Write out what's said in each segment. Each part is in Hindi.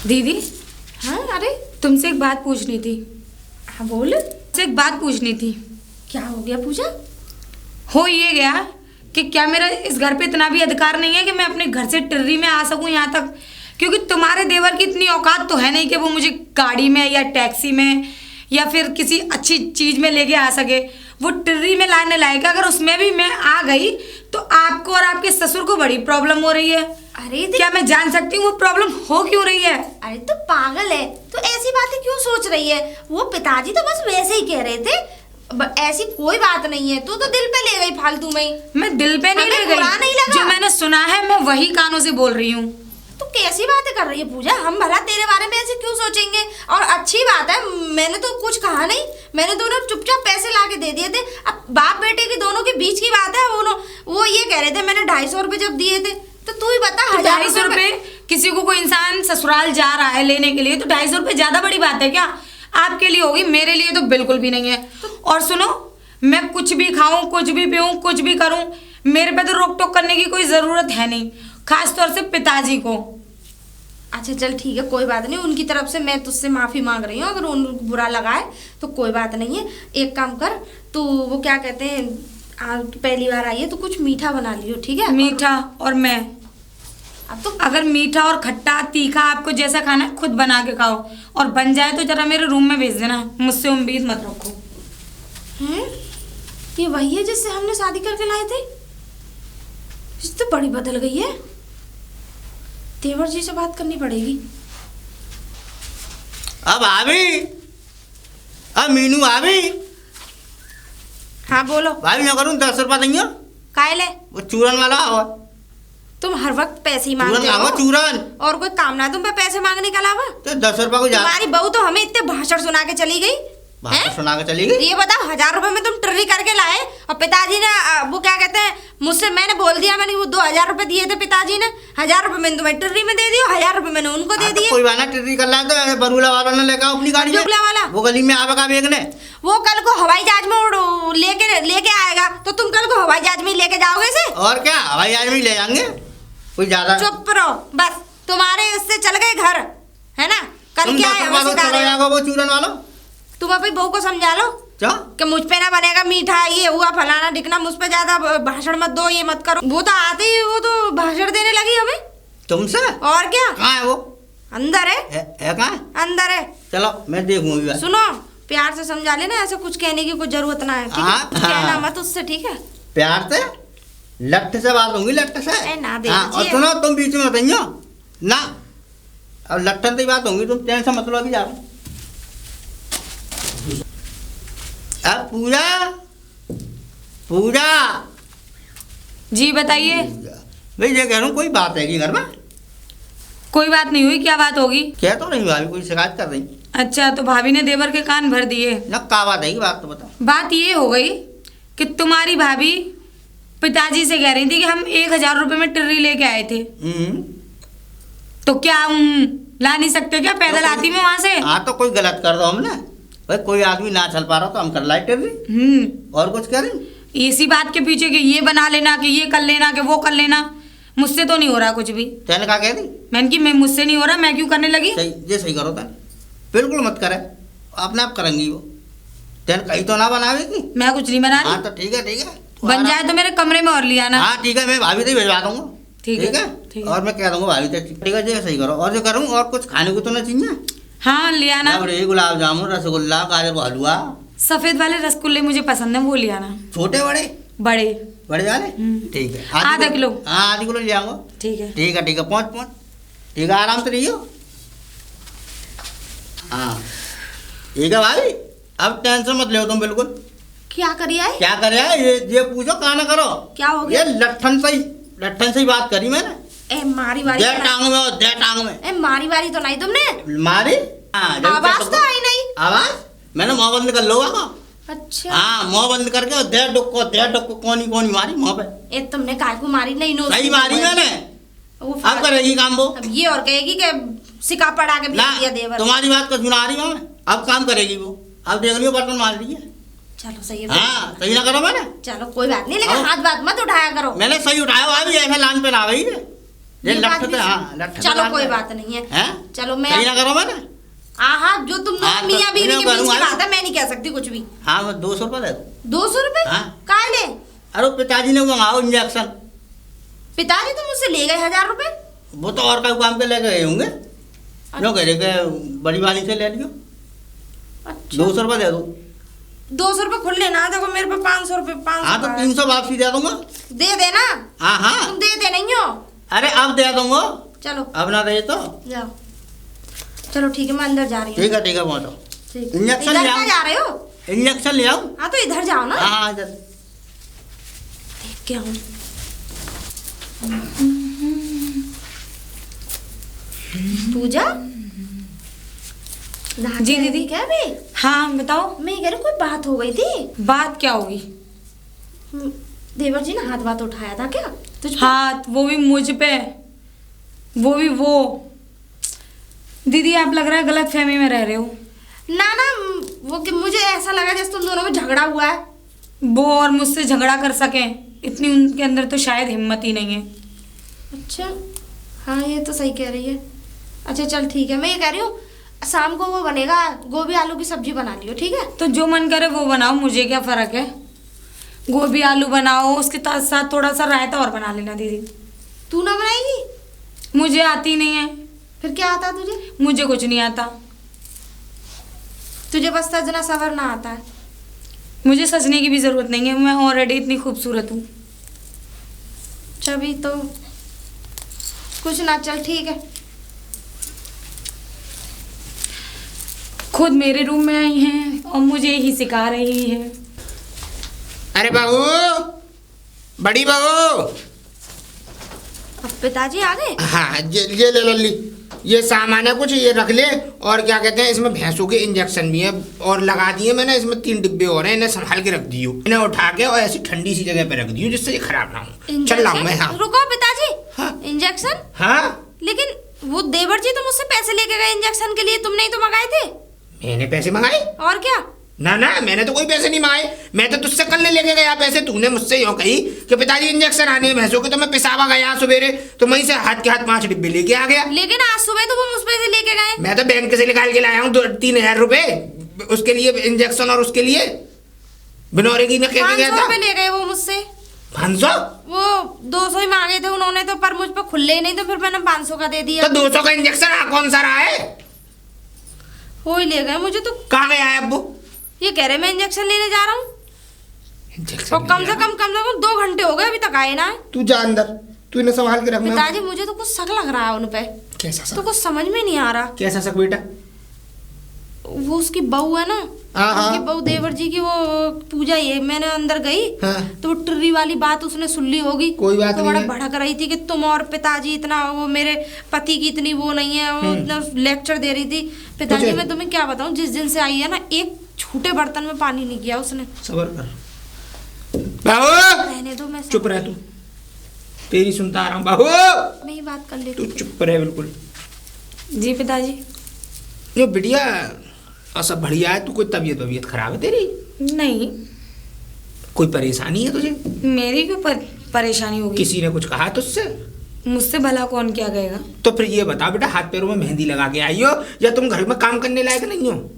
दीदी, हाँ अरे तुमसे एक बात पूछनी थी। हाँ बोल। तुमसे एक बात पूछनी थी। क्या हो गया पूजा? हो ये गया कि क्या मेरा इस घर पे इतना भी अधिकार नहीं है कि मैं अपने घर से टिर्री में आ सकूं यहाँ तक? क्योंकि तुम्हारे देवर की इतनी औकात तो है नहीं कि वो मुझे गाड़ी में या टैक्सी में या फिर किसी अच्छी चीज में लेके आ सके। वो टिर्री में लाने लायक, अगर उसमें भी मैं आ गई तो आपको और आपके ससुर को बड़ी प्रॉब्लम हो रही है। अरे क्या मैं जान सकती हूँ वो प्रॉब्लम हो क्यों रही है? अरे तो पागल है, तो ऐसी बातें क्यों सोच रही है? वो पिताजी तो बस वैसे ही कह रहे थे, ऐसी कोई बात नहीं है। तू तो दिल पे ले गई फालतू में ही। मैं दिल पे नहीं ले गई, नहीं लगा। जो मैंने सुना है मैं वही कानों से बोल रही हूँ। तो कैसी बातें कर रही है पूजा? हम भला तेरे बारे में ऐसे क्यों सोचेंगे? और अच्छी बात है, मैंने तो कुछ कहा नहीं, मैंने दोनों चुपचाप पैसे लाके दे दिए थे। अब बाप बेटे की दोनों के बीच की बात है। वो ये कह रहे थे मैंने 250 रुपए जब दिए थे, तो तू ही बता 250 रुपए किसी को कोई इंसान ससुराल जा रहा है लेने के लिए तो 250 रुपए ज्यादा बड़ी बात है क्या? आपके लिए होगी, मेरे लिए तो बिल्कुल भी नहीं है। और सुनो, मैं कुछ भी खाऊं, कुछ भी पीऊं, कुछ भी करूं, मेरे पे तो रोक टोक करने की कोई जरूरत है नहीं, खास तौर से पिताजी को। अच्छा चल ठीक है, कोई बात नहीं। उनकी तरफ से मैं तुझसे माफी मांग रही हूँ, अगर उनको बुरा लगा है तो कोई बात नहीं है। एक काम कर, तो वो क्या कहते हैं, पहली बार आई है तो कुछ मीठा बना लियो, ठीक है? मीठा? और मैं अब तो अगर मीठा और खट्टा तीखा आपको जैसा खाना है खुद बना के खाओ, और बन जाए तो जरा मेरे रूम में भेज देना, मुझसे उम्मीद मत रखो। हैं? ये वही है जिससे हमने शादी करके लाए थे? इस तो बड़ी बदल गई है। देवर जी से बात करनी पड़ेगी। अब भाभी, अब मीनू भाभी। हाँ बोलो। भाभी मैं करूँ 10 रुपया देंगे? काय ले? वो चूरन वाला हो। तुम हर वक्त पैसे ही मांगते चूरन हो। चूरन। और कोई काम ना तुम पे पैसे मांगने के अलावा? तो 10 रुपया को जा। तुम्हारी बहू तो हमें इतने भाषण सुना के चली गई। सुना के चली गई। ये बताओ, 1000 रुपए में तुम ट्री करके लाए और पिताजी ने वो क्या कहते हैं, मुझसे मैंने बोल दिया, मैंने वो 2000 रुपए दिए थे पिताजी ने, 1000 रुपए मैंने तुम्हें ट्री में दे दिया, 1000 रुपए मैंने उनको दे दिए। कोई बात ना, ट्री कर ला तो बरूला वाला ने लेकर अपनी गाड़ी में। बरूला वाला वो गली में आवेगा बेचने। वो कल को हवाई जहाज में लेके आएगा, तो तुम कल को हवाई जहाज में लेके जाओगे इसे? और क्या, हवाई जहाज में ले जाएंगे। कोई ज्यादा चुप रहो बस, तुम्हारे उससे चल गए घर, है ना? कल क्या है वो चूरन वाला। तुम अपनी बहू को समझा लो कि मुझ पे ना बनेगा मीठा, ये हुआ फलाना ढिकना, मुझ पे ज्यादा भाषण मत दो, ये मत करो। वो तो आते ही वो तो भाषण देने लगी हमें तुमसे। और क्या? कहाँ है वो? अंदर है। कहाँ है? अंदर है। चलो मैं देखूंगी। सुनो, प्यार से समझा लेना, ऐसे कुछ कहने की कोई जरूरत ना है, ठीक है? कहना मत उससे, ठीक है? प्यार से लट्ठ से बात होंगी, लट्ठ से ना दे। और सुनो, तुम बीच में बताइयो ना, अब लट्ठन से बात होंगी, तुम टेंशन मतलब अभी जाओ। अब पूजा पूजा जी बताइए। भाई ये कह रहा हूँ, कोई बात है कि घर में? कोई बात नहीं हुई, क्या बात होगी? क्या तो नहीं भाभी, कोई शिकायत कर रही? अच्छा, तो भाभी ने देवर के कान भर दिए ना? क्या बात है, बात तो बताओ। बात ये हो गई कि तुम्हारी भाभी पिताजी से कह रही थी कि हम 1000 रुपए में टिर्री लेके आए थे। तो क्या ला नहीं सकते क्या? पैदल तो आती मैं वहां से। हाँ तो कोई गलत कर दो हमने, भाई कोई आदमी ना चल पा रहा तो हम कर लाए टिर्री। और कुछ कह रही? इसी बात के पीछे कि ये बना लेना, कि ये कर लेना, कि वो कर लेना, मुझसे तो नहीं हो रहा कुछ भी। तेने क्या कह दी? मैंने कि मैं मुझसे नहीं हो रहा, मैं क्यों करने लगी? सही, ये सही करो तेन, बिल्कुल मत करे, अपने आप करेंगी वो। तेन कहीं तो ना बनावेगी। मैं कुछ नहीं बना रही। हाँ तो ठीक है, ठीक है, बन जाए तो मेरे कमरे में और लिया ना। हाँ ठीक है, मैं भाभी से भिजवा दूंगा। ठीक है, और मैं कह दूंगा भाभी से, ठीक है, सही करो। और जो करूँ, और कुछ खाने को तो ना चाहिए? हाँ लिया ना। गुलाब जामुन, रसगुल्ला, गाजर का हलवा। सफेद वाले रसगुल्ले मुझे पसंद है, वो लिया ना। छोटे बड़े? बड़े। बड़े वाले? ठीक है, आधा किलो। हाँ आधा किलो ले आऊंगा। ठीक है, ठीक है, ठीक है, पहुँच। ठीक है, आराम से रहियो। हाँ ठीक है भाभी, अब टेंशन मत लो तुम बिल्कुल। क्या करिए? क्या करे? ये पूछो, कहा ना करो। क्या हो गया? ये लट्ठन से ही बात करी मैंने। ए मारी वारी टांग में। ए मारी वारी तो नहीं तुमने मारी? आवाज तो आई नहीं। आवाज मैंने मुंह बंद कर लो। अच्छा हाँ, मुंह बंद करके देर डुक्को कोनी मारी मुंह पे। ए तुमने काय को मारी? नहीं नो सही मारी मैंने। अब करेगी काम वो। अब ये और कहेगी कि सिका पड़ा के भेज दिया देवर। तुम्हारी बात को सुना रही हूँ मैं, अब काम करेगी वो। अब देख लियो, बर्तन मार रही है। चलो सही है। हाँ सही ना करो मैंने। चलो कोई बात नहीं, लेकिन हाथ बात मत उठाया करो। मैंने सही उठाया, भाभी ऐसा लान पे ना गई है। ये ये बात लठ भी पे, हाँ, लठ पे चलो बात कोई है। बात नहीं है। हैं? चलो मैं सही ना करो मैंने। हाँ जो तुम हाँ, तो मियाँ बीवी इन्हें के बीच की करूँगा। बात है, मैं नहीं कह सकती कुछ भी। हाँ वो 200 रुपये दे दो। 200 रुपए हाँ। काहे ले? अरे पिताजी ने मंगाओ इंजेक्शन। पिताजी तो मुझसे ले गए 1000 रुपए। वो तो और का काम के ले गए होंगे, जो कह रहे कि बड़ी वाली से ले लियो। अच्छा 200 रुपये दे दो। 200 रुपए खुद लेना, देखो मेरे पे 500 रुपए 500 हाँ तो का है। 300 वापसी दे दूंगा। दे देना। हाँ हाँ, तुम दे नहीं हो। अरे अब दे दूंगा। चलो अब ना दे तो जाओ। चलो ठीक है, मैं अंदर जा रही हूँ। ठीक है पहुँचो। ठीक। इंजेक्शन इधर ले क्या आओ। जा रहे हो? इंजेक्शन ले आओ। हाँ तो इधर जाओ ना। हाँ हाँ जल्दी। देख के आऊँ। पूजा जी दीदी। क्या भी? हाँ बताओ। मैं कह रही कोई बात हो गई थी। बात क्या होगी? देवर जी ने हाथ उठाया था क्या तुझ पे? हाथ, वो भी मुझ पे, वो भी वो। दीदी आप लग रहा है गलत फहमी में रह रहे हो। ना वो कि मुझे ऐसा लगा जैसे तुम दोनों में झगड़ा हुआ है। वो और मुझसे झगड़ा कर सके इतनी उनके अंदर तो शायद हिम्मत ही नहीं है। अच्छा हाँ ये तो सही कह रही है। अच्छा चल ठीक है, मैं ये कह रही हूँ शाम को वो बनेगा, गोभी आलू की सब्जी बना लियो, ठीक है? तो जो मन करे वो बनाओ, मुझे क्या फर्क है। गोभी आलू बनाओ, उसके साथ थोड़ा सा रायता और बना लेना दीदी। तू ना बनाएगी? मुझे आती नहीं है। फिर क्या आता है तुझे? मुझे कुछ नहीं आता। तुझे बस सजना सवरना आता है। मुझे सजने की भी जरूरत नहीं है, मैं ऑलरेडी इतनी खूबसूरत हूँ। चभी तो कुछ ना, चल ठीक है। खुद मेरे रूम में आई हैं और मुझे ही सिखा रही है। अरे बहू, बड़ी बहू। अब पिताजी आ गए? हाँ ये ले लल्ली, ये सामान है कुछ, ये रख ले। और क्या कहते हैं, इसमें भैंसों के इंजेक्शन भी है और लगा दिए मैंने। इसमें 3 डिब्बे और हैं, इन्हें संभाल के रख दियो। इन्हें उठा के और ऐसी ठंडी सी जगह पे रख दियो जिससे ये खराब ना हो। चल रहा हूँ मैं। हाँ रुको पिताजी। हाँ। इंजेक्शन? हाँ लेकिन वो देवर जी तो मुझसे पैसे लेके गए इंजेक्शन के लिए, तुमने ही तो मंगाए थे। मैंने पैसे मंगाए? और क्या? ना ना, मैंने तो कोई पैसे नहीं मंगाए। मैं तो तुझसे कल लेके गया पैसे। तूने मुझसे यूँ कही कि पिताजी इंजेक्शन आने हैं भैंसों के, तो मैं पिसावा गया सवेरे, तो वहीं से हाथ के हाथ 5 डिब्बे लेके आ गया। लेकिन आज सुबह तो वो मुझ पे से लेके गए। मैं तो बैंक से निकाल के लाया हूँ 3,000 रुपए उसके लिए, इंजेक्शन और उसके लिए। बिनौरे की ने कह के गया 500 था। रुपए ले गए वो मुझसे। 500? वो 200 ही मांगे थे उन्होंने तो, पर मुझ पे खुले ही नहीं, तो फिर मैंने 500 का दे दिया। तो 200 का इंजेक्शन कौन सा रहा है? वो ही ले गए मुझे तो। कहाँ गया है अब्बू? ये कह रहे मैं इंजेक्शन लेने जा रहा हूँ, इंजेक्शन और कम से कम 2 घंटे हो गए अभी तक आए ना। तू जा अंदर, तू इन्हें संभाल के रखना। पिताजी मुझे तो कुछ शक लग रहा है उन पे। कैसा तो शक? कुछ समझ में नहीं आ रहा। कैसा शक बेटा? वो उसकी बहू है ना, हाँ, हाँ। उसकी बहू देवर जी की, वो पूजा ये मैंने अंदर गई हाँ। तो वो टिर्री वाली बात उसने सुन ली होगी। कोई बात तो नहीं बड़ा है। भड़क रही थी कि तुम और पिताजी इतना, वो मेरे पति की इतनी वो नहीं है, वो इतना लेक्चर दे रही थी। पिताजी कुछ- मैं तुम्हें क्या बताऊं, जिस दिन से आई है ना, एक छोटे बर्तन में पानी नहीं किया उसने। सबर कर बाबू। रहने दो, मैं चुप रह तू, तेरी सुनता आ रहा हूँ। बाबू मैं ही बात कर लेती तू चुप रह बिल्कुल। जी पिताजी। ये बिटिया और सब बढ़िया है। तू कोई तबीयत खराब है तेरी? नहीं। कोई परेशानी है तुझे? मेरी क्यों परेशानी होगी? किसी ने कुछ कहा तुझसे? मुझसे भला कौन क्या कहेगा? तो फिर ये बता बेटा, हाथ पैरों में मेहंदी लगा के आई हो या तुम घर में काम करने लायक नहीं हो?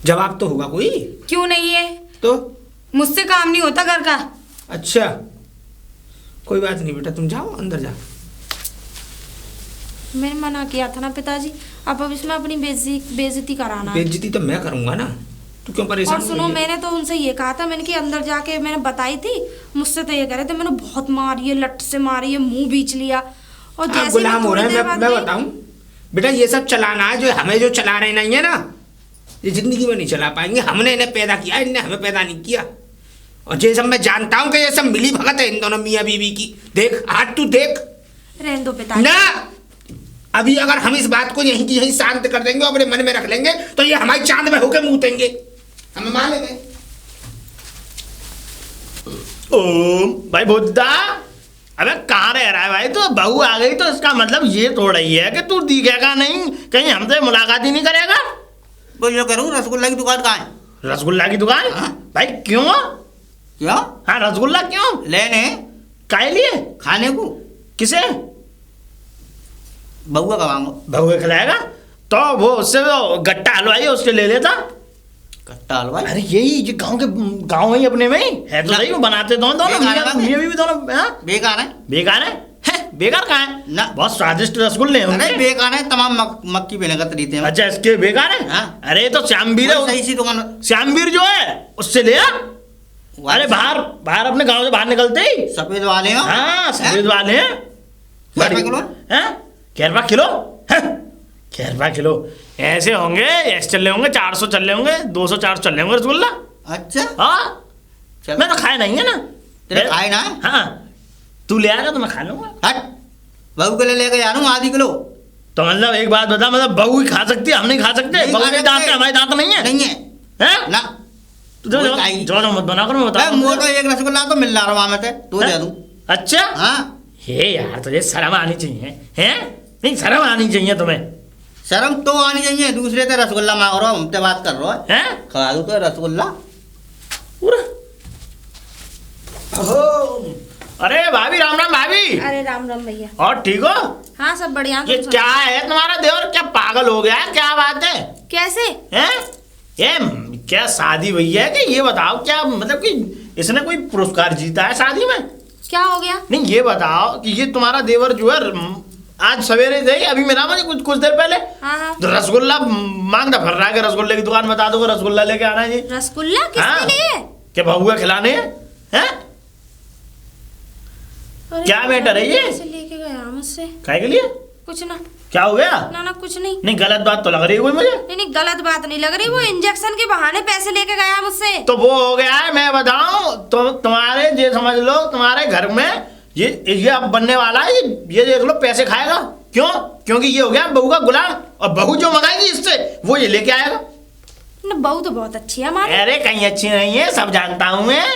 जवाब तो होगा कोई। क्यों नहीं है? तो मुझसे काम नहीं होता घर का। अच्छा कोई बात नहीं बेटा, तुम जाओ अंदर जा। मैंने मना किया था ना पिताजी, अब इसमें अपनी बेइज्जती कराना है। बेइज्जती तो मैं करूंगा ना, तू क्यों परेशान और हो सुनो, रही है? मैंने तो उनसे ये कहा था, मैंने कि अंदर जाके मैंने बताई थी, मुझसे तो ये कह रहे थे मैंने बहुत मारी है, लट से मारी है, मुंह बीच लिया। और हाँ, जैसे गुलाम हो रहे हैं। मैं गई- बताऊं बेटा, ये सब चलाना है जो हमें जो चला रहे नहीं है ना, ये जिंदगी में नहीं चला पाएंगे। हमने इन्हें पैदा किया, इन्हें हमें पैदा नहीं किया। और ये सब मैं जानता हूँ कि ये सब मिली भगत है इन दोनों मियाँ बीवी की। देख आज तू देख रहने दो पिताजी। ना, अभी अगर हम इस बात को यहीं की यहीं शांत कर देंगे और अपने मन में रख लेंगे तो ये हमारी चांद में होके मूतेंगे, हम मान लेंगे। ओम भाई बुद्धा, अबे कहाँ रह रहा है भाई? तो बहू आ गई तो इसका मतलब ये थोड़ा ही है कि तू दिखेगा नहीं, कहीं हमसे मुलाकात ही नहीं करेगा। बोलो करूँ, रसगुल्ला की दुकान कहाँ है? रसगुल्ला की दुकान? हाँ। भाई क्यों? क्यों? हाँ रसगुल्ला क्यों? लेने काहे लिए? खाने को। किसे? बउआ कमाऊंगा। बहू के खिलाएगा तो वो उससे वो गट्टा हलवाई है उसके ले लेता। कट्टा हलवाई? अरे यही ये गांव में ही अपने में ही है तो सही, वो बनाते दोनों मियां बीवी दोनों। हाँ? बेकार है। बेकार है? बेकार कहाँ है ना, बहुत स्वादिष्ट रसगुल्ले हैं अरे उनके। बेकार है, तमाम मक्की पीने का तरीके हैं। अच्छा इसके बेकार है? हाँ? अरे तो श्यामवीर है, सही सी दुकान। श्यामवीर जो है उससे ले आ। अरे बाहर अपने गांव से बाहर निकलते ही सफेद वाले हो। हाँ सफेद वाले हैं। क्या रुपए किलो? ₹1 किलो? ₹1 ऐसे होंगे, ऐसे चल रहे होंगे, 400 चल रहे होंगे, 200-400 चल रहे होंगे रसगुल्ला। अच्छा हाँ मैं तो खाए नहीं है ना। तेरे खाए ना? हाँ तू ले आएगा तो मैं खा लूंगा। हट, बहू के लिए लेके जा रहा हूँ आधी किलो। तो मतलब एक बात बता, मतलब बहू ही खा सकती है, हम नहीं खा सकते? बहू के दांत है, हमारे दांत नहीं है। नहीं है हैं? ना। जो मत बना कर, मैं बता मुझे तो एक रसगुल्ला तो मिल रहा वहां में तो दे दूं। अच्छा हाँ हे यार तुझे शर्म आनी चाहिए। हैं? नहीं शर्म आनी चाहिए तुम्हें। शर्म तो आनी चाहिए, दूसरे से रसगुल्ला मांग रहा हूँ, हमसे बात कर रहा है। हैं? खा दूं तो रसगुल्ला। अरे भाभी राम राम भाभी। अरे राम राम भैया। और ठीक हो? हाँ सब बढ़िया। ये क्या है तुम्हारा देवर, क्या पागल हो गया है? क्या बात है? कैसे? हैं? ये क्या शादी हुई है कि ये बताओ, क्या मतलब कि इसने कोई पुरस्कार जीता है शादी में? क्या हो गया? नहीं ये बताओ कि ये तुम्हारा देवर जो है आज सवेरे से ही अभी मिला मुझे कुछ देर पहले। हाँ। तो रसगुल्ला मांगता फिर रहा है कि रसगुल्ले की दुकान बता दो, रसगुल्ला लेके आना है जी। रसगुल्ला किसके हाँ। लिए? क्या बहू खिलाने हैं? क्या मैटर है ये? पैसे लेके गया मुझसे। काहे के लिए? कुछ ना। क्या हो गया? ना कुछ नहीं। नहीं गलत बात तो लग रही है कोई मुझे। नहीं गलत बात नहीं लग रही, वो इंजेक्शन के बहाने पैसे लेके गया मुझसे। तो वो हो गया है, मैं बताऊं तो तुम्हारे ये समझ लो, तुम्हारे घर में ये अब बनने वाला है, ये देख लो पैसे खाएगा। क्यों? क्योंकि ये हो गया बहू का गुलाम, और बहू जो मंगाएगी इससे वो ये लेके आएगा। ना बहू तो बहुत अच्छी है हमारी। अरे कहीं अच्छी नहीं है, सब जानता हूं मैं।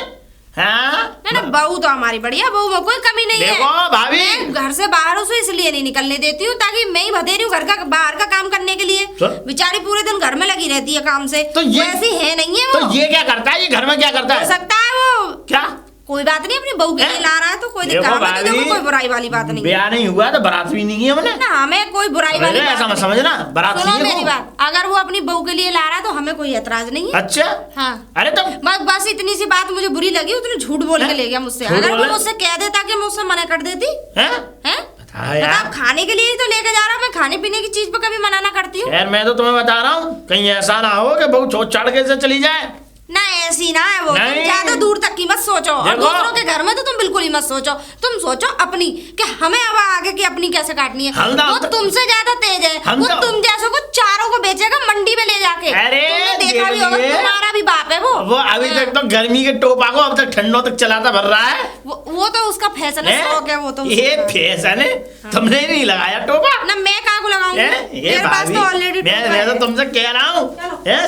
हाँ ना बहू तो हमारी बढ़िया, बहू में कोई कमी नहीं है। देखो भाभी, मैं घर से बाहर उसे इसलिए नहीं निकलने देती हूँ ताकि मैं ही भतेरी हूँ घर का बाहर का काम करने के लिए। बेचारी पूरे दिन घर में लगी रहती है काम से। तो ये ऐसी है नहीं है वो। तो ये क्या करता है? ये घर में क्या करता है? हो सकता है वो क्या? कोई बात नहीं, अपनी बहू के लिए ला रहा है तो कोई दिक्कत नहीं, देखो कोई बुराई वाली बात नहीं। ब्याह नहीं हुआ तो बारात भी नहीं है मैंने। ना हमें कोई बुराई वाली बात ऐसा मत नहीं। समझना, बारात सुनो नहीं है मेरी वो। बात, अगर वो अपनी बहू के लिए ला रहा है तो हमें कोई ऐतराज नहीं है। अच्छा हाँ। अरे तो बस इतनी सी बात मुझे बुरी लगी, उतने झूठ बोल के ले गया मुझसे। झूठ अगर वो बोला? मुझसे कह देता कि मैं उससे मना कर देती। हैं? हैं? बता यार। मतलब खाने के लिए ही तो लेके जा रहा हूँ, मैं खाने पीने की चीज पे कभी मना ना करती हूँ। यार मैं तो तुम्हें बता रहा हूँ, कहीं ऐसा ना हो कि बहुत छोड़ चढ़ के से चली जाए। ना ऐसी ना है वो, तुम नहीं। ज्यादा दूर तक की मत सोचो, और देखो। दूसरों के घर में तो तुम बिल्कुल ही मत सोचो। तुम सोचो अपनी, कि हमें अब आगे की अपनी कैसे काटनी है। हम वो तुमसे ज्यादा तेज है, हम वो तो- तुम जैसों को चारों को बेचेगा मंडी में ले जाके। अरे तुमने देखा भी होगा, देखिए। तुम्हारा भी बाप है वो। वो अभी तक तो गर्मी के टोपा को अब तक ठंडों तक चलाता भर रहा है। वो तो उसका फैशन है, शौक है वो तो ये उसका। फैशन है, तुमने नहीं लगाया टोपा। ना मैं कहाँ को लगाऊंगी, ये मेरे पास भाभी, तो ऑलरेडी मैं तो तुमसे कह रहा हूँ,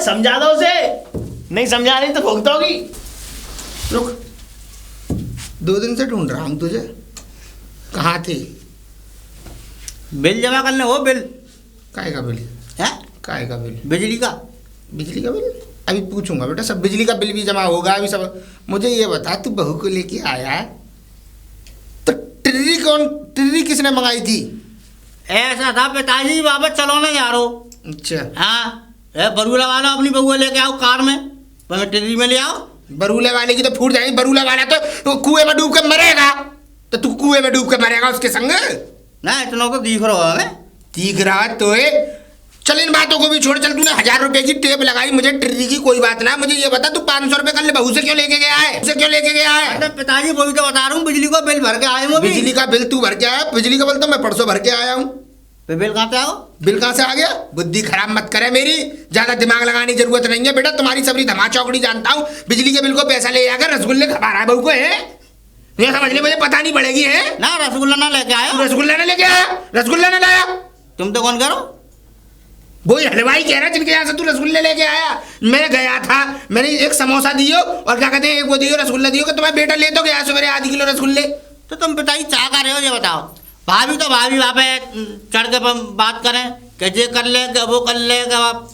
समझा दो उसे। नहीं समझा रही तो भुगतोगी। रुक, 2 दिन से ढूंढ रहा हूँ तुझे, कहाँ थी? बिल जमा करने हो। बिल काय का बिल? है? काय का बिल? बिजली का। बिजली का बिल अभी पूछूंगा बेटा, सब बिजली का बिल भी जमा होगा अभी सब। मुझे ये बता, तू बहू को लेके आया है तो टिर्री किसने मंगाई थी? ऐसा था पिताजी वापस चलो ना यारो। अच्छा, हाँ बरूला वाला अपनी बहू लेके आओ कार में, मैं टिर्री में ले आओ। बरूले वाले की तो फूट जाएगी, बरूला वाला तो कुएं में डूब के मरेगा, तो तू कुएं में डूब के मरेगा उसके संग। ना इतना तो दिख रहा है हमें। दिख रहा तो है। चल इन बातों को भी छोड़, चल तूने 1000 रुपए की टेप लगाई मुझे टिर्री की, कोई बात ना। मुझे ये बता, तू 500 रुपए कल बहू से क्यों लेके गया है? उसे क्यों लेके गया है? अरे पिताजी वही तो बता रहा हूँ, बिजली का बिल भर के आए हूँ। बिजली का बिल तू भर के आया? बिजली का बिल तो मैं परसों भर के आया हूँ। बिल कहाँ से आओ? बिल कहाँ से आ गया? बुद्धि खराब मत करे मेरी, ज्यादा दिमाग लगाने की जरूरत नहीं है बेटा। तुम्हारी सबरी धमा चौकड़ी जानता हूँ। बिजली के बिल को पैसा ले जाकर रसगुल्ले खा रहा है बहू को, है ये समझ ले, मुझे पता नहीं पड़ेगी। है ना रसगुल्ला ना लेके आयो। रसगुल्ला ने लेके आया? रसगुल्ला ने लाया? तुम तो कौन करो? वही हलवाई कह रहा है जिनके यहाँ से तू रसगुल्ले लेके आया। मैं गया था, मैंने एक समोसा दियो और क्या कहते हैं एक वो दियो रसगुल्ला दियो, कि तुम्हारा बेटा ले तो गया सवेरे आधी किलो रसगुल्ले। तो तुम पिताजी चाह कर रहे हो, ये बताओ। भाभी तो भाभी वहाँ पे चढ़ के बात करें कि ये कर ले कि वो कर ले कि आप।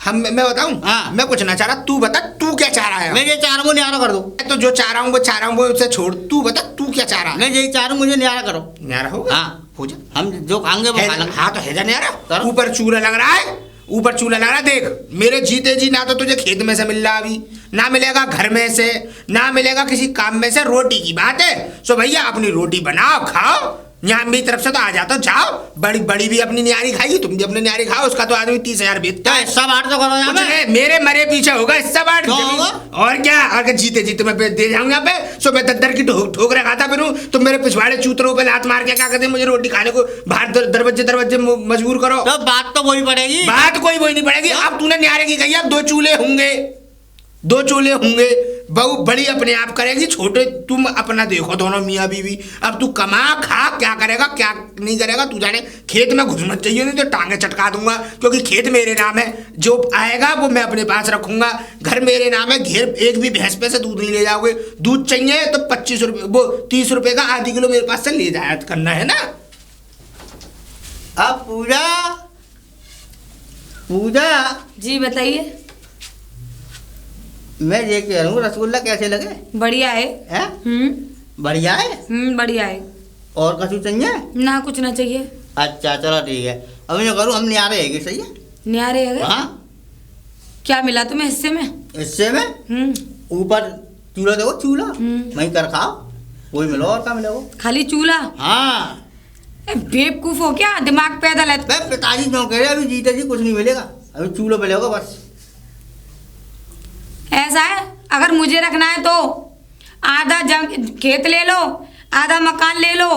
मैं बताऊं? हाँ। मैं कुछ ना चाह रहा, तू बता तू क्या चाह रहा है? मैं ये चाह रहा हूँ, निहारा कर दो। तो जो चाह रहा हूँ वो चाह रहा हूँ, वो उसे छोड़। तू बता तू तू क्या चाह रहा है? मैं यही चाह रहा हूँ, मुझे न्यारा करो। न्यारा होगा? हाँ हो जा। हम जो खाएंगे वो खा लेंगे। हाँ तो है जा न्यारा। करो। ऊपर चूल्हा लग रहा है, ऊपर चूल्हा लग रहा है। देख मेरे जीते जी ना तो तुझे खेत में से मिल रहा अभी, ना मिलेगा घर में से, ना मिलेगा किसी काम में से। रोटी की बात है, सो भैया अपनी रोटी बनाओ खाओ। यहाँ मेरी तरफ से तो आ जाता, जाओ। बड़ी बड़ी भी अपनी न्यारी खाएगी, तुम भी अपनी न्यारी खाओ। उसका तो आदमी 30,000 बेचता है। हिस्सा बांट तो करो यहाँ कुछ पे। नहीं, मेरे मरे पीछे होगा हिस्सा बांट। क्यों होगा? और क्या, अगर जीते जीते मैं दे जाऊंगा यहाँ पे। सो मैं दद्दर की ठोकरे खाता फिरूं, तो मेरे पिछवाड़े चूतरों पे लात मार के क्या कहते हैं, मुझे रोटी खाने को बाहर दरवाजे मजबूर करो। तो बात तो वही पड़ेगी। बात कोई वही नहीं पड़ेगी। अब तूने न्यारे की कही, अब 2 चूल्हे होंगे, 2 चूल्हे होंगे। बहू बड़ी अपने आप करेगी, छोटे तुम अपना देखो दोनों मियाँ बीवी। अब तू कमा खा, क्या करेगा क्या नहीं करेगा तू जाने। खेत में घुस मत चाहिए, नहीं तो टांगे चटका दूंगा, क्योंकि खेत मेरे नाम है। जो आएगा वो मैं अपने पास रखूंगा। घर मेरे नाम है। घेर एक भी भैंस पे से दूध नहीं ले जाओगे। दूध चाहिए तो 25 रुपये, वो 30 रुपये का आधी किलो मेरे पास से ले जाया करना है ना। अब पूजा, पूजा जी बताइए। मैं ये कह रहा हूँ, रसगुल्ला कैसे लगे? बढ़िया है। हैं? बढ़िया है। बढ़िया है। और कछु चाहिए? ना कुछ ना चाहिए। अच्छा चलो ठीक है। अब मैं करूँ, हम न्यारे है सही है? न्यारे है। हाँ। क्या मिला तुम्हें हिस्से में? हिस्से में ऊपर चूल्हा देखो, चूल्हा वहीं कर खाओ, वही मिलो। और क्या मिलेगा? खाली चूल्हा? हाँ। बेवकूफ हो क्या, दिमाग पैदल है? भाई पिताजी क्यों कह रहे अभी जीते जी कुछ नहीं मिलेगा, अभी चूल्हा मिलेगा बस। ऐसा है, अगर मुझे रखना है तो आधा खेत ले लो, आधा मकान ले लो,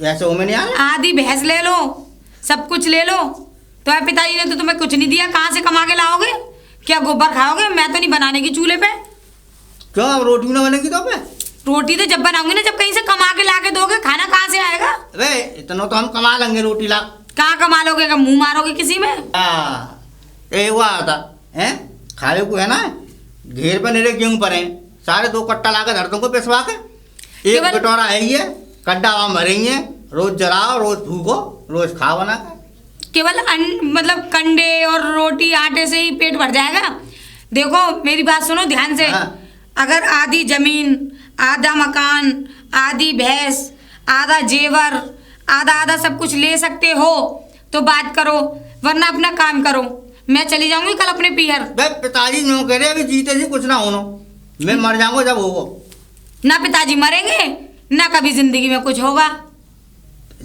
ऐसे हो में नहीं आ रहा। आधी भैंस ले लो, सब कुछ ले लो। तो पिताजी ने तो तुम्हें कुछ नहीं दिया, कहाँ से कमा के लाओगे? क्या गोबर खाओगे? मैं तो नहीं बनाने की चूल्हे पे। क्यों, अब रोटी ना बनेगी तो पे? रोटी तो जब बनाऊंगी ना, जब कहीं से कमा के ला के दोगे। खाना कहाँ से आएगा? अबे इतना तो हम कमा लेंगे रोटी ला। कहाँ कमा लोगे? क्या मुंह मारोगे किसी में? एक हुआ था हैं, खाले को है ना, घेर पे नेरे गेहूं पर हैं, सारे 2 कट्टा ला के धरतों को पिसवा के, एक केवल- कटोरा है ये, कड्डा वहां भरेंगे, रोज जलाओ, रोज भूखो, रोज खाओ बना के। केवल मतलब कंडे और रोटी आटे से ही पेट भर जाएगा? देखो मेरी बात सुनो ध्यान से। हाँ। अगर आधी जमीन, आधा मकान, आधी भैंस, आधा जेवर, आधा आधा सब कुछ ले सकते हो तो बात करो, वरना अपना काम करो। मैं चली जाऊंगी कल अपने पीहर। भाई पिताजी नो कह रहे अभी जीते जी कुछ ना होनो, मैं मर जाऊंगा जब होगा। ना पिताजी मरेंगे, ना कभी जिंदगी में कुछ होगा।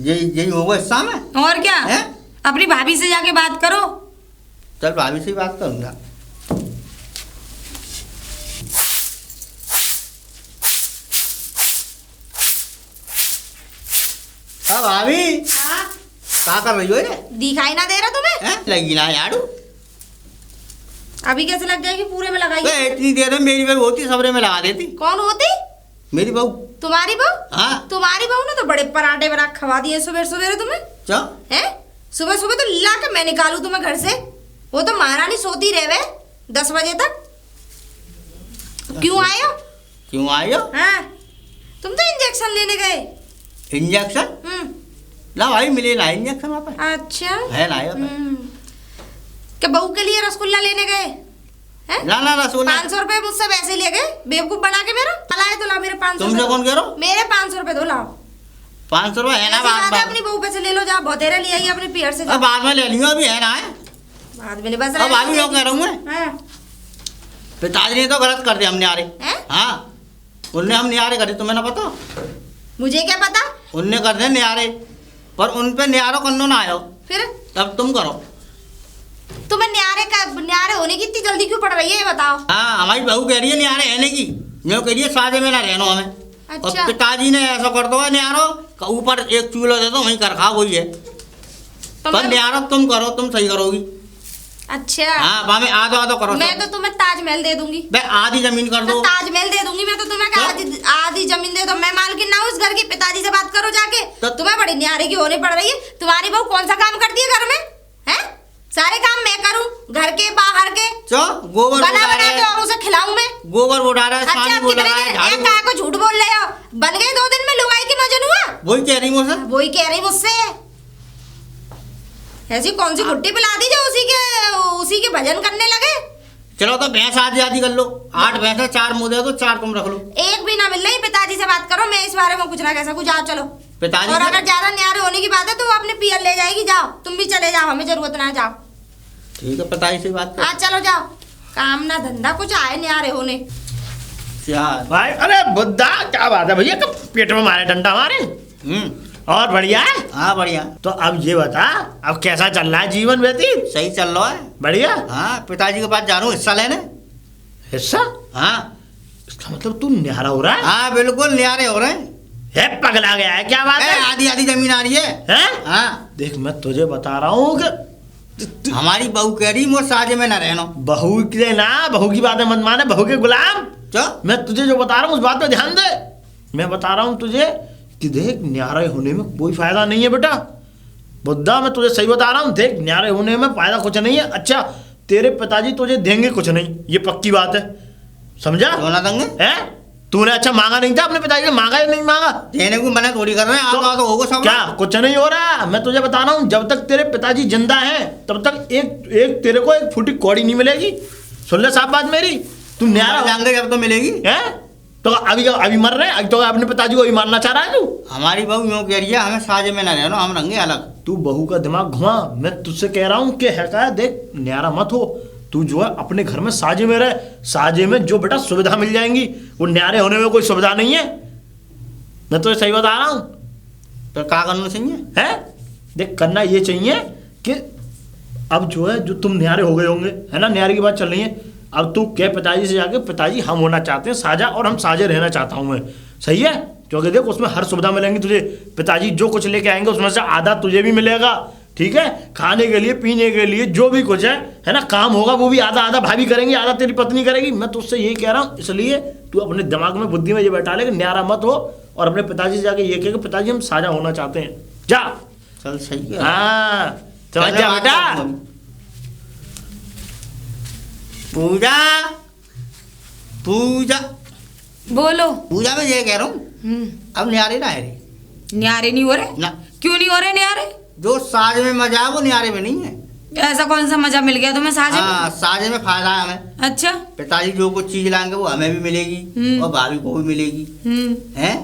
यही यही होगा हिस्सा में। और क्या हैं? अपनी भाभी से जाके बात करो। चल भाभी से ही बात करूंगा। अब भाभी हाँ, क्या कर रही हो ये? दिखाई ना दे रहा तुम्हें? हैं? लगी ना यारू। अभी कैसे लग जाएगी? पूरे में लगाई। बे इतनी देर में मेरी बहू होती सबरे में लगा देती। कौन होती? मेरी बहू। तुम्हारी बहू? हाँ। तुम्हारी बहू ने तो बड़े पराठे बना के खवा दिए सुबह सुबह तुम्हें। क्यों? हैं? सुबह सुबह तो ला के मैं निकालू तुम्हें घर से? वो तो महारानी सोती रहे 10 बजे तक। क्यों आए हो? क्यों आए हो? हाँ, तुम तो इंजेक्शन लेने गए। इंजेक्शन? ना भाई मिले ना इंजेक्शन वहाँ पे। अच्छा। है ना यहाँ पे। क्या बहू के लिए रसगुल्ला लेने गए हैं? ना ना रसगुल्ला 500 रुपए मुझसे वैसे ही ले गए, बेवकूफ बना के मेरा। लाए तो ला मेरे 500। तुमसे कौन कह रहा हो? मेरे 500 रुपए दो लाओ। 500 रुपये है ना? ऐसी बात है, बाद अपनी बहू पे से ले लो, जा बहुतेरा ले आई अपने पियर से। अब बाद में ले लियो, अभी है ना है। बाद में बस अब भाभी क्यों कह रहा हूँ मैं? हाँ। पिताजी ने तो गलत कर दिया, हमने आ रहे। हैं? हाँ उनने हम न्यारे करे, तुम्हें ना पता? मुझे क्या पता? उनने कर दिया न्यारे, पर उन पे न्यारो कन्नो ना आयो। फिर तब तुम करो। तुम्हें न्यारे होने की इतनी जल्दी क्यों पड़ रही है, ये बताओ। हाँ हमारी बहू कह रही है न्यारे रहने की, मैं कह रही है सादे में ना रहना हमें। अच्छा। और पिताजी ने ऐसा कर दो न्यारो का ऊपर एक चूल्हा दे दो, वहीं कर खाओ, वही है। तो पर मैं- न्यारो तुम करो, तुम सही करोगी। अच्छा। हाँ वहाँ में आधो आधो करो। मैं तो तुम्हें ताजमहल दे दूंगी। बे आधी जमीन कर तो दो। ताजमहल दे दूंगी मैं तो तुम्हें। क्या? आधी जमीन दे दो, मैं मालकिन ना हूँ इस घर की। पिताजी से बात करो जाके। तो- तुम्हें बड़ी न्यारे की होने पड़ रही है। तुम्हारी बहू कौन सा काम करती है घर में? हैं? सारे काम मैं करूँ, घर के बाहर के। चो गोबर बना उड़ा बना रहे के और उसे खिलाऊं मैं। गोबर उड़ा रहा है, अच्छा, पानी अब बोल कितने रहा है, दिन झाड़ू। एक काय को झूठ बोल रहे हो? बन गए 2 दिन में लुगाई की मजन हुआ? वही कह रही मुझसे। वही कह रही मुझसे। ऐसी कौन सी गुट्टी पिला दी जो उसी के भजन करने लगे? चलो तो भैंस आधी आधी कर लो, 8 भैंस है, 4 मुँह दे दो, 4 तुम रख लो। एक भी ना मिल रही, पिताजी से बात करो, मैं इस बारे में कुछ ना कह सकूं। जाओ चलो। पिताजी और से- अगर ज्यादा न्यारे होने की बात है तो वो अपने पियर ले जाएगी। जाओ तुम भी चले जाओ, हमें जरूरत ना है। जाओ। ठीक है, पिताजी से बात हाँ चलो जाओ। काम ना धंधा कुछ आए न्यारे होने। कर। भाई अरे बुद्धा क्या बात है भैया, कब पेट में मारे डंडा मारे। और बढ़िया है। हाँ बढ़िया, तो अब ये बता, अब कैसा चल रहा है जीवन व्यतीत? सही चल रहा है। बढ़िया। हाँ, पिताजी के पास जा रहा हूँ हिस्सा लेने। हिस्सा? हाँ इसका मतलब तू न्यारा हो रहा है? हाँ बिल्कुल न्यारे हो रहे हैं। है पगला गया है क्या बात है? आधी आधी जमीन आ रही है। हैं? हाँ, देख मैं तुझे बता रहा हूँ कि हमारी बहू कह रही मुझ साजे में न रहना। बहू के ना, बहू की बातें मत माने, बहू के गुलाम। क्या? मैं तुझे जो बता रहा हूँ उस बात पे ध्यान दे। मैं बता रहा हूँ तुझे कि देख न्यारे होने में कोई फायदा नहीं है बेटा। बुद्धा मैं तुझे सही बता रहा हूँ, देख न्यारे होने में फायदा कुछ नहीं है। अच्छा तेरे पिताजी तुझे देंगे कुछ नहीं, ये पक्की बात है, समझा? सोना देंगे? हैं? तूने अच्छा मांगा नहीं था अपने पिताजी से? मांगा या नहीं मांगा? देने को मना थोड़ी कर रहे हैं। आप तो होगा सब। क्या कुछ नहीं हो रहा? मैं तुझे बता रहा हूँ, जब तक तेरे पिताजी जिंदा हैं तब तक एक तेरे को 1 फुटी कौड़ी नहीं मिलेगी। सुन ले साहब बात मेरी, तू न्यारा जाएंगे जब तो मिलेगी। है तो अभी मर रहे हैं तो अपने पिताजी को अभी मारना चाह रहा है तू? हमारी बहू यूँ कह रही है हमें साजे में न रहना, हम रहेंगे अलग। तू बहू का दिमाग घुमा। मैं तुझसे कह रहा हूँ कि है क्या, देख न्यारा मत हो तू, जो है अपने घर में साजे में रहे। साजे में जो बेटा सुविधा मिल जाएंगी, वो न्यारे होने में कोई सुविधा नहीं है। मैं तुझे सही बता रहा हूँ। तो क्या करना चाहिए? है देख करना ये चाहिए कि अब जो है, जो तुम न्यारे हो गए होंगे है ना, न्यारे की बात चल रही है, अब तू कह पिताजी से जाके पिताजी हम होना चाहते हैं साजा, और हम साजे रहना चाहता हूँ मैं। सही है? क्योंकि देख उसमें हर सुविधा मिलेंगी तुझे। पिताजी जो कुछ लेके आएंगे उसमें से आधा तुझे भी मिलेगा, ठीक है? खाने के लिए पीने के लिए जो भी कुछ है ना, काम होगा वो भी आधा आधा भाभी करेंगी, आधा तेरी पत्नी करेगी। मैं तुझसे यही कह रहा हूँ, इसलिए तू अपने दिमाग में बुद्धि में ये बैठा ले कि न्यारा मत हो, और अपने पिताजी से जाके ये कह कि पिताजी हम साजा होना चाहते हैं। जा। चल सही है। हाँ समझ जा बेटा। पूजा, पूजा, बोलो। पूजा में ये कह रहा हूँ, अब न्यारे ना है रे। न्यारे नहीं हो रहे? ना, क्यों नहीं हो रहे न्यारे? जो साज में मजा है वो न्यारे में नहीं है। ऐसा कौन सा मजा मिल गया तुम्हें साजे में? हाँ, साजे में फायदा है हमें। अच्छा। पिताजी जो कुछ चीज लाएंगे वो हमें भी मिलेगी और भाभी को भी मिलेगी। हैं?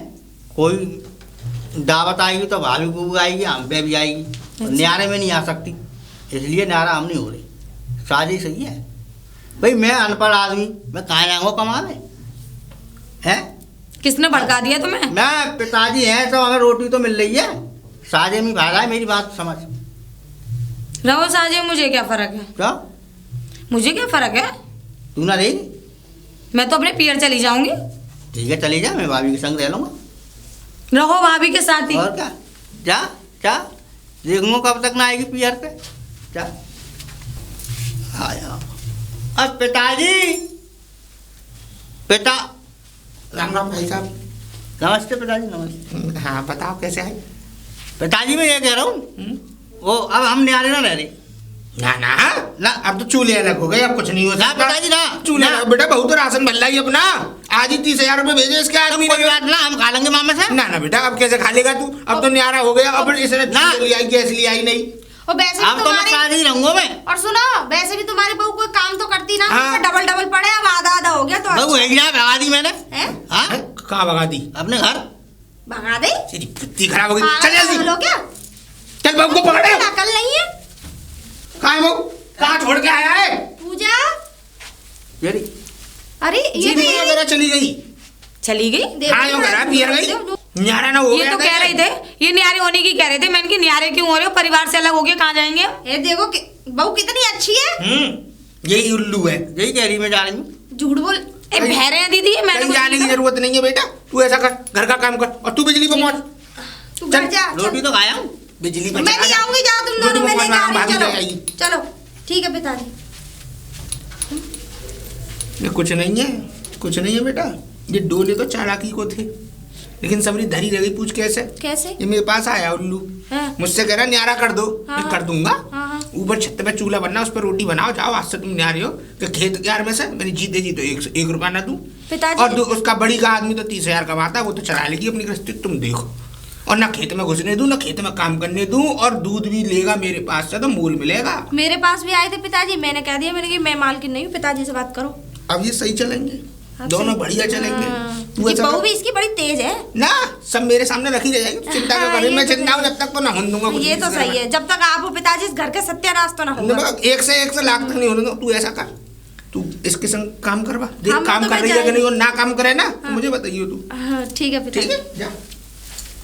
कोई दावत आएगी तो भाभी को भी आएगी, हम पे भी आएगी। अच्छा। न्यारे में नहीं आ सकती, इसलिए न्यारा हम नहीं हो रही। साजी सही है भाई। मैं अनपढ़ आदमी, मैं कहाँ जाऊँगा कमाने? हैं? किसने भड़का दिया तुम्हें? मैं पिताजी हैं तो हमें रोटी तो मिल रही है। साजे में फायदा है, मेरी बात समझ। रहो साजे, मुझे क्या फर्क है? क्या? मुझे क्या फर्क है? तू ना रहेगी? मैं तो अपने पियर चली जाऊंगी। ठीक है चली जा, मैं भाभी के संग रह लूँगा। रहो भाभी के साथ ही। और क्या? जा जा, देखूंगा कब तक ना आएगी पियर पे। जा। आया। अब पिताजी, पिता। राम राम भाई साहब। नमस्ते पिताजी, नमस्ते। हाँ बताओ कैसे है? पिताजी मैं ये कह रहा हूँ, वो अब हम न्यारे ना रह रहे। ना ना ना। अब तो चूल्हे अलग हो गए, अब कुछ नहीं हो ना सकता। पिताजी ना। चूल्हे ना। अलग। बेटा बहू तो राशन भल्ला ही अपना आज ही 30,000 रुपये भेजे इसके आदमी कोई ने। बात ना, हम खा लेंगे मामा से। ना ना बेटा, अब कैसे खा लेगा तू? अब तो न्यारा हो गया, अब इसने ना। चूल्हे ले आई, गैस ले आई नहीं। और वैसे भी अब तो मैं तुम्हारी, साथ ही रहूंगा मैं। और सुनो, वैसे भी तुम्हारी बहू कोई काम तो करती ना। हाँ। डबल डबल पड़े, अब आधा आधा हो गया तो बहू अच्छा। एक जगह भगा दी मैंने। हैं? हाँ, कहाँ भगा दी? अपने घर। भगा दे। तेरी बुद्धि खराब हो गई। पागल चल जल्दी, हो क्या? चल बहू को पकड़े। अकल नहीं है? कहाँ है बहू? कहाँ छोड़ के आया है? पूजा, येरी। अरे ये जी तो नहीं ये मेरा चली गई। चली गई? देखो हाँ यो घर पियर गई। न्यारा ना हो ये गया तो कह रहे थे, ये न्यारे होने की कह रहे थे। मैंने कि न्यारे क्यों हो रहे हो? परिवार से अलग हो गए कहाँ जाएंगे? ये देखो बहू कितनी अच्छी है। यही उल्लू है। यही कह रही मैं जा रही हूँ। झूठ बोल। ए बहरे हैं दीदी, मैंने कहीं कुछ जाने की नहीं जरूरत नहीं है बेटा। तू ऐसा कर, घर का काम कर, और तू बिजली पे पहुंच। तू घर जा। रोटी तो खाया हूँ। बिजली पे मैं नहीं आऊंगी, जाओ तुम दोनों, मैं लेके आ रही हूँ। चलो चलो ठीक है पिताजी। ये कुछ नहीं है, कुछ नहीं है बेटा। ये डोले तो चालाकी को थे, लेकिन सबरी धरी रह गई। पूछ कैसे? कैसे? ये मेरे पास आया उल्लू, हाँ। मुझसे कह रहा न्यारा कर दो। हाँ, मैं कर दूंगा। हाँ, हाँ। ऊपर छत पे चूल्हा बनना, उस पर रोटी बनाओ, जाओ आज से तुम न्यारे हो। कि खेत क्यार में से मैंने जीते जी तो 1 रुपया ना दूं। पिताजी। और उसका बड़ी का आदमी तो 30,000 कमाता है, वो तो चला लेगी अपनी गृहस्थी। तुम देखो और ना खेत में घुसने दूं, ना खेत में काम करने दूं, और दूध भी लेगा मेरे पास से तो मूल मिलेगा। मेरे पास भी आए थे पिताजी, मैंने कह दिया मैंने कि मैं मालकिन नहीं हूँ, पिताजी से बात करो। अब ये सही चलेंगे, अब दोनों सही- बढ़िया चलेंगे। हाँ। तू ये ऐसा बहू कर- भी इसकी बड़ी तेज है ना सब मेरे सामने रखी रह जाएगी, चिंता क्यों हाँ, कर रही? ये मैं तो चिंता हूँ सही। जब तक तो ना होने दूंगा कुछ ये भी तो इस घर सही है, जब तक आप हो पिताजी इस घर के सत्यानाश तो ना में। होगा। ना, एक से लाख तक नहीं होने दो। तू ऐसा कर, तू इसके संग काम करवा, देख हम काम तो कर मैं रही है कि जाएंगे। नहीं, और ना काम करे ना तो मुझे बताइए तू। हाँ ठीक है ठीक पिताजी। है, जा।